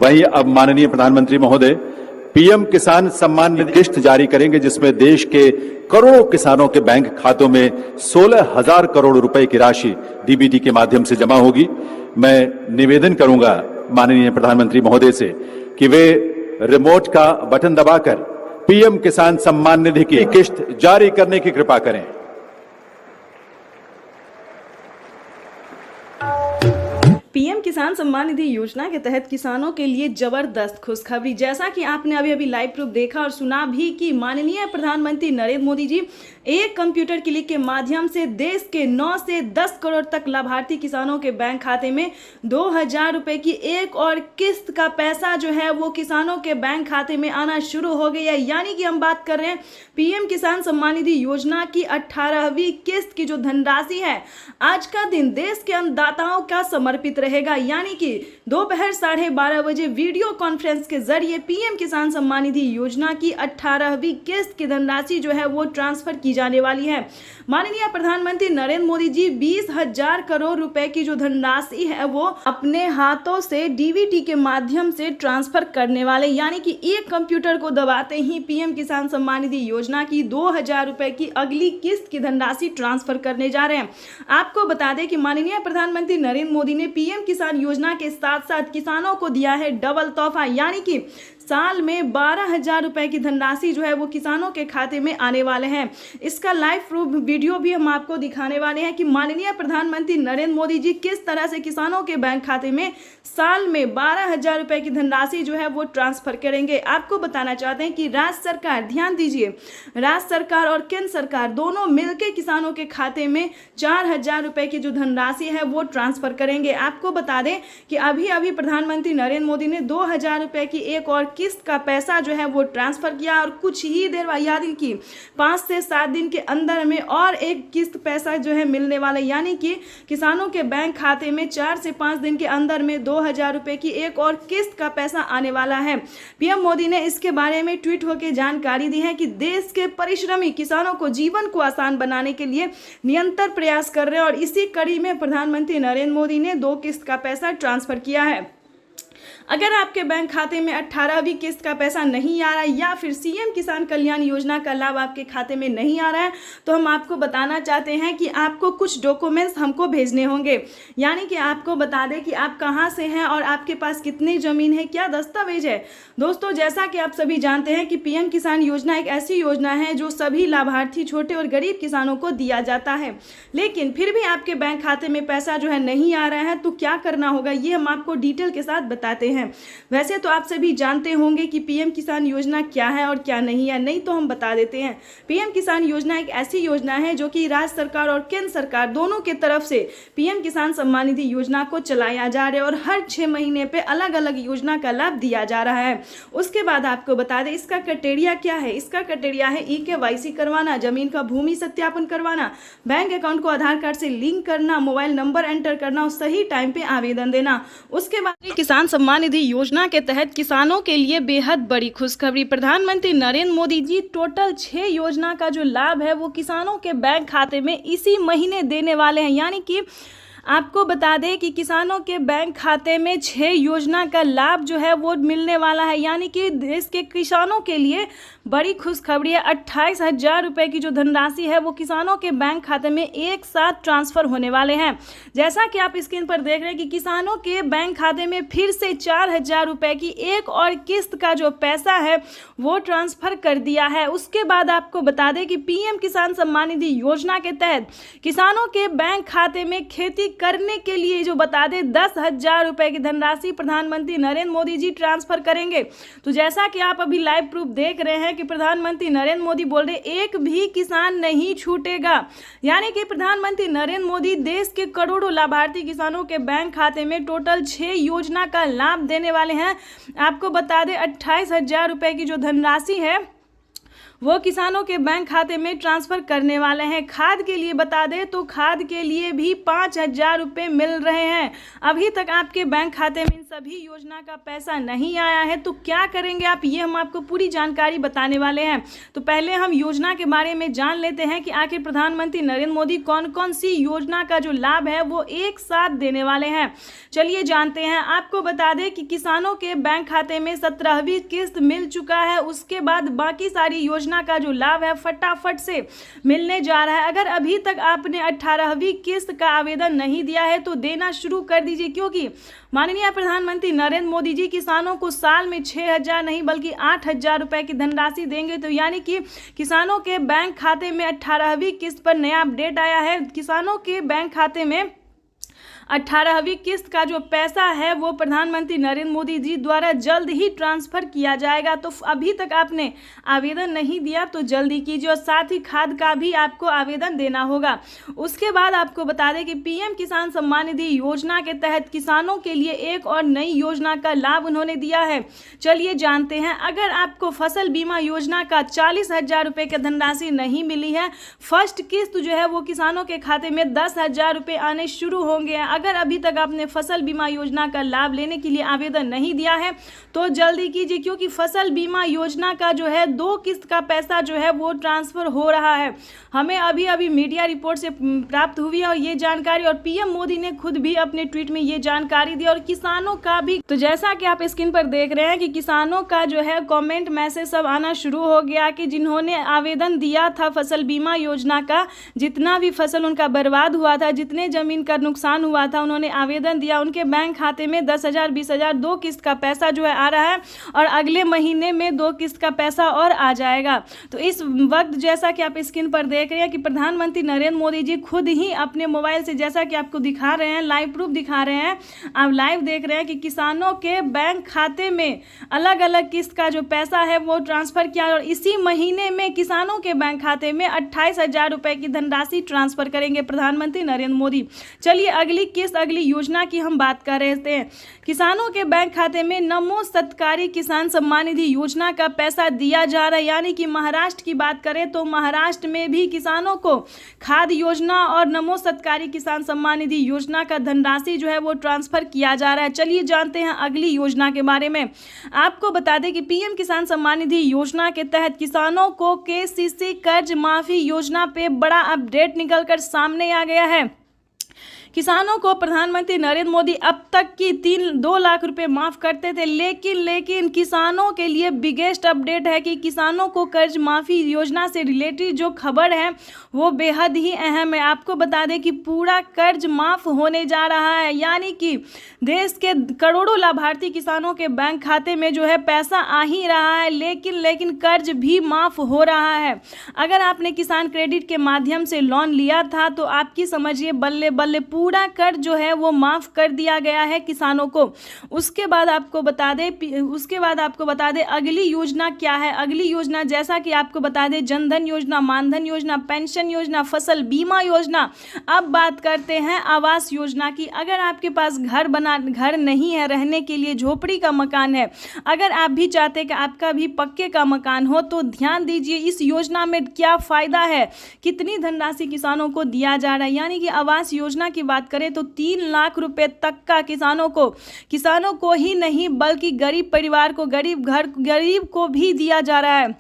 वहीं अब माननीय प्रधानमंत्री महोदय पीएम किसान सम्मान निधि किस्त जारी करेंगे, जिसमें देश के करोड़ों किसानों के बैंक खातों में 16,000 करोड़ रुपए की राशि डीबीटी के माध्यम से जमा होगी। मैं निवेदन करूंगा माननीय प्रधानमंत्री महोदय से कि वे रिमोट का बटन दबाकर पीएम किसान सम्मान निधि की किस्त जारी करने की कृपा करें। पीएम किसान सम्मान निधि योजना के तहत किसानों के लिए जबरदस्त खुशखबरी। जैसा कि आपने अभी लाइव प्रूफ देखा और सुना भी कि माननीय प्रधानमंत्री नरेंद्र मोदी जी एक कंप्यूटर क्लिक के माध्यम से देश के 9 से 10 करोड़ तक लाभार्थी किसानों के बैंक खाते में 2,000 रुपए की एक और किस्त का पैसा जो है वो किसानों के बैंक खाते में आना शुरू हो गई है। यानी कि हम बात कर रहे हैं पीएम किसान सम्मान निधि योजना की 18वीं किस्त की जो धनराशि है, आज का दिन देश के अन्नदाताओं का समर्पित रहेगा। यानी कि दोपहर 12:30 बजे वीडियो कॉन्फ्रेंस के जरिए पीएम किसान सम्मान निधि योजना की 18वीं किस्त की धनराशि जो है वो ट्रांसफर की जाने वाली है। माननीय प्रधानमंत्री नरेंद्र मोदी जी 20,000 करोड़ रुपए की जो धनराशि है वो अपने हाथों से डीबीटी के माध्यम से ट्रांसफर करने वाले, यानी कि एक कंप्यूटर को दबाते ही पीएम किसान सम्मान निधि योजना की 2,000 रुपए की अगली किस्त की धनराशि ट्रांसफर करने जा रहे हैं। आपको बता दें कि माननीय प्रधानमंत्री नरेंद्र मोदी ने पीएम किसान योजना के साथ साथ किसानों को दिया है डबल तोहफा, यानी कि साल में 12,000 रुपए की धनराशि जो है वो किसानों के खाते में आने वाले हैं। इसका लाइव प्रूफ वीडियो भी हम आपको दिखाने वाले हैं कि माननीय प्रधानमंत्री नरेंद्र मोदी जी किस तरह से किसानों के बैंक खाते में साल में 12,000 रुपए की धनराशि जो है वो ट्रांसफर करेंगे। आपको बताना चाहते हैं कि राज्य सरकार, ध्यान दीजिए, राज्य सरकार और केंद्र सरकार दोनों मिलकर किसानों के खाते में 4,000 रुपए की जो धनराशि है वो ट्रांसफर करेंगे। आपको बता दें कि अभी प्रधानमंत्री नरेंद्र मोदी ने 2,000 रुपए की एक और किस्त का पैसा जो है वो ट्रांसफर किया और कुछ ही देर बाद, याद की 5 से 7 दिन के अंदर में और एक किस्त पैसा जो है मिलने वाला, यानी कि किसानों के बैंक खाते में 4 से 5 दिन के अंदर में 2,000 रुपए की एक और किस्त का पैसा आने वाला है। पीएम मोदी ने इसके बारे में ट्वीट होकर जानकारी दी है कि देश के परिश्रमी किसानों को जीवन को आसान बनाने के लिए निरंतर प्रयास कर रहे हैं और इसी कड़ी में प्रधानमंत्री नरेंद्र मोदी ने 2 किस्त का पैसा ट्रांसफर किया है। अगर आपके बैंक खाते में 18वीं किस्त का पैसा नहीं आ रहा है या फिर सीएम किसान कल्याण योजना का लाभ आपके खाते में नहीं आ रहा है, तो हम आपको बताना चाहते हैं कि आपको कुछ डॉक्यूमेंट्स हमको भेजने होंगे। यानी कि आपको बता दें कि आप कहां से हैं और आपके पास कितनी ज़मीन है, क्या दस्तावेज है। दोस्तों, जैसा कि आप सभी जानते हैं कि पीएम किसान योजना एक ऐसी योजना है जो सभी लाभार्थी छोटे और गरीब किसानों को दिया जाता है, लेकिन फिर भी आपके बैंक खाते में पैसा जो है नहीं आ रहा है, तो क्या करना होगा ये हम आपको डिटेल के साथ बताते हैं। वैसे तो आप सभी जानते होंगे कि पीएम किसान योजना क्या है और क्या नहीं है, नहीं तो हम बता देते हैं। पीएम किसान योजना एक ऐसी योजना है जो कि राज्य सरकार और केंद्र सरकार दोनों के तरफ से पीएम किसान सम्मान निधि योजना को चलाया जा रहा है और हर 6 महीने पे अलग अलग योजना का लाभ दिया जा रहा है। उसके बाद आपको बता दें इसका क्राइटेरिया क्या है। इसका क्राइटेरिया है EKYC करवाना, जमीन का भूमि सत्यापन करवाना, बैंक अकाउंट को आधार कार्ड से लिंक करना, मोबाइल नंबर एंटर करना और सही टाइम पे आवेदन देना। उसके बाद किसान सम्मान निधि योजना के तहत किसानों के लिए बेहद बड़ी खुशखबरी। प्रधानमंत्री नरेंद्र मोदी जी टोटल 6 योजना का जो लाभ है वो किसानों के बैंक खाते में इसी महीने देने वाले हैं। यानी कि आपको बता दें कि किसानों के बैंक खाते में 6 योजना का लाभ जो है वो मिलने वाला है। यानी कि देश के किसानों के लिए बड़ी खुशखबरी है। 28,000 रुपए की जो धनराशि है वो किसानों के बैंक खाते में एक साथ ट्रांसफर होने वाले हैं। जैसा कि आप स्क्रीन पर देख रहे हैं कि किसानों के बैंक खाते में फिर से 4,000 रुपए की एक और किस्त का जो पैसा है वो ट्रांसफर कर दिया है। उसके बाद आपको बता दें कि पीएम किसान सम्मान निधि योजना के तहत किसानों के बैंक खाते में खेती करने के लिए जो बता दें 10,000 रुपए की धनराशि प्रधानमंत्री नरेंद्र मोदी जी ट्रांसफर करेंगे। तो जैसा कि आप अभी लाइव प्रूफ देख रहे हैं कि प्रधानमंत्री नरेंद्र मोदी बोल रहे एक भी किसान नहीं छूटेगा। यानी कि प्रधानमंत्री नरेंद्र मोदी देश के करोड़ों लाभार्थी किसानों के बैंक खाते में टोटल 6 योजना का लाभ देने वाले हैं। आपको बता दें 28,000 रुपए की जो धनराशि है वो किसानों के बैंक खाते में ट्रांसफर करने वाले हैं। खाद के लिए बता दें तो खाद के लिए भी 5,000 रुपये मिल रहे हैं। अभी तक आपके बैंक खाते में सभी योजना का पैसा नहीं आया है तो क्या करेंगे आप, ये हम आपको पूरी जानकारी बताने वाले हैं। तो पहले हम योजना के बारे में जान लेते हैं कि आखिर प्रधानमंत्री नरेंद्र मोदी कौन कौन सी योजना का जो लाभ है वो एक साथ देने वाले हैं। चलिए जानते हैं। आपको बता दें कि किसानों के बैंक खाते में 17वीं किस्त मिल चुका है, उसके बाद बाकी सारी योजना का जो लाभ है फटाफट से मिलने जा रहा है। अगर अभी तक आपने 18वीं किस्त का आवेदन नहीं दिया है तो देना शुरू कर दीजिए, क्योंकि माननीय प्रधानमंत्री नरेंद्र मोदी जी किसानों को साल में 6,000 नहीं बल्कि 8,000 रुपए की धनराशि देंगे। तो यानी कि किसानों के बैंक खाते में 18वीं किस्त पर नया अपडेट आया है। किसानों के बैंक खाते में 18वीं किस्त का जो पैसा है वो प्रधानमंत्री नरेंद्र मोदी जी द्वारा जल्द ही ट्रांसफ़र किया जाएगा। तो अभी तक आपने आवेदन नहीं दिया तो जल्दी कीजिए, और साथ ही खाद का भी आपको आवेदन देना होगा। उसके बाद आपको बता दें कि पीएम किसान सम्मान निधि योजना के तहत किसानों के लिए एक और नई योजना का लाभ उन्होंने दिया है। चलिए जानते हैं। अगर आपको फसल बीमा योजना का 40,000 रुपये की धनराशि नहीं मिली है, फर्स्ट किस्त जो है वो किसानों के खाते में 10,000 रुपये आने शुरू होंगे। अगर अभी तक आपने फसल बीमा योजना का लाभ लेने के लिए आवेदन नहीं दिया है तो जल्दी कीजिए, क्योंकि फसल बीमा योजना का जो है 2 किस्त का पैसा जो है वो ट्रांसफ़र हो रहा है। हमें अभी अभी मीडिया रिपोर्ट से प्राप्त हुई है और ये जानकारी, और पीएम मोदी ने खुद भी अपने ट्वीट में ये जानकारी दी, और किसानों का भी। तो जैसा कि आप स्क्रीन पर देख रहे हैं कि किसानों का जो है कमेंट मैसेज सब आना शुरू हो गया कि जिन्होंने आवेदन दिया था फसल बीमा योजना का, जितना भी फसल उनका बर्बाद हुआ था, जितने ज़मीन का नुकसान हुआ था, उन्होंने आवेदन दिया, उनके बैंक खाते में 10,000 20,000 2 किस्त का पैसा जो है आ रहा है, और अगले महीने में 2 किस्त का पैसा और आ जाएगा। तो इस वक्त जैसा कि आप स्क्रीन पर देख रहे हैं कि प्रधानमंत्री नरेंद्र मोदी जी खुद ही अपने मोबाइल से, जैसा कि आपको दिखा रहे हैं, लाइव प्रूफ दिखा रहे हैं, आप लाइव देख रहे हैं कि किसानों के बैंक खाते में अलग अलग किस्त का जो पैसा है वो ट्रांसफ़र किया, और इसी महीने में किसानों के बैंक खाते में 28,000 रुपये की धनराशि ट्रांसफ़र करेंगे प्रधानमंत्री नरेंद्र मोदी। चलिए अगली योजना की हम बात कर रहे थे। किसानों के बैंक खाते में नमो सत्कारी किसान सम्मान निधि योजना का पैसा दिया जा रहा है। यानी कि महाराष्ट्र की बात करें तो महाराष्ट्र में भी किसानों को खाद योजना और नमो सत्कारी किसान सम्मान निधि योजना का धनराशि जो है वो ट्रांसफर किया जा रहा है। चलिए जानते हैं अगली योजना के बारे में। आपको बता दें कि पीएम किसान सम्मान निधि योजना के तहत किसानों को केसीसी कर्ज माफी योजना पे बड़ा अपडेट निकलकर सामने आ गया है। किसानों को प्रधानमंत्री नरेंद्र मोदी अब तक की 2 लाख रुपए माफ करते थे, लेकिन किसानों के लिए बिगेस्ट अपडेट है कि किसानों को कर्ज माफी योजना से रिलेटेड जो खबर है वो बेहद ही अहम है। आपको बता दें कि पूरा कर्ज माफ होने जा रहा है, यानी कि देश के करोड़ों लाभार्थी किसानों के बैंक खाते में जो है पैसा आ ही रहा है, लेकिन कर्ज भी माफ हो रहा है। अगर आपने किसान क्रेडिट के माध्यम से लोन लिया था तो आपकी समझिए बल्ले बल्ले पूरा कर्ज जो है वो माफ कर दिया गया है किसानों को। उसके बाद आपको बता दें अगली योजना क्या है। अगली योजना जैसा कि आपको बता दें जनधन योजना, मानधन योजना, पेंशन योजना, फसल बीमा योजना। अब बात करते हैं आवास योजना की। अगर आपके पास घर नहीं है रहने के लिए, झोपड़ी का मकान है, अगर आप भी चाहते हैं कि आपका भी पक्के का मकान हो तो ध्यान दीजिए इस योजना में क्या फ़ायदा है, कितनी धनराशि किसानों को दिया जा रहा है। यानी कि आवास योजना की बात करें तो 3 लाख रुपए तक का किसानों को ही नहीं बल्कि गरीब परिवार को, गरीब को भी दिया जा रहा है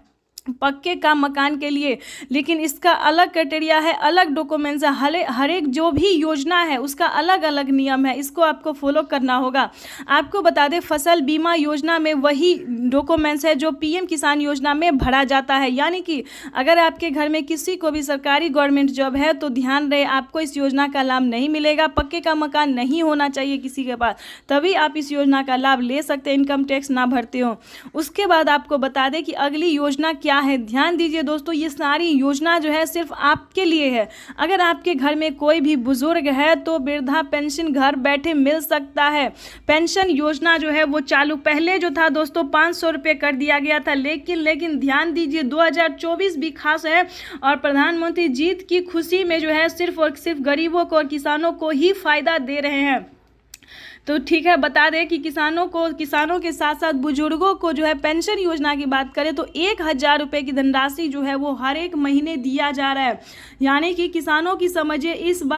पक्के का मकान के लिए। लेकिन इसका अलग क्राइटेरिया है, अलग डॉक्यूमेंट्स है, हर एक जो भी योजना है उसका अलग अलग नियम है, इसको आपको फॉलो करना होगा। आपको बता दें फसल बीमा योजना में वही डॉक्यूमेंट्स है जो पीएम किसान योजना में भरा जाता है। यानी कि अगर आपके घर में किसी को भी सरकारी गवर्नमेंट जॉब है तो ध्यान रहे आपको इस योजना का लाभ नहीं मिलेगा। पक्के का मकान नहीं होना चाहिए किसी के पास, तभी आप इस योजना का लाभ ले सकते हैं, इनकम टैक्स ना भरते हो। उसके बाद आपको बता दें कि अगली योजना क्या है। ध्यान दीजिए दोस्तों, ये सारी योजना जो है सिर्फ आपके लिए है। अगर आपके घर में कोई भी बुजुर्ग है तो वृद्धा पेंशन घर बैठे मिल सकता है। पेंशन योजना जो है वो चालू, पहले जो था दोस्तों 500 रुपये कर दिया गया था, लेकिन ध्यान दीजिए 2024 भी खास है और प्रधानमंत्री जीत की खुशी में जो है सिर्फ और सिर्फ गरीबों को और किसानों को ही फायदा दे रहे हैं। तो ठीक है, बता दें कि किसानों के साथ साथ बुजुर्गों को जो है पेंशन योजना की बात करें तो 1,000 रुपये की धनराशि जो है वो हर एक महीने दिया जा रहा है। यानी कि किसानों की समझिए इस बार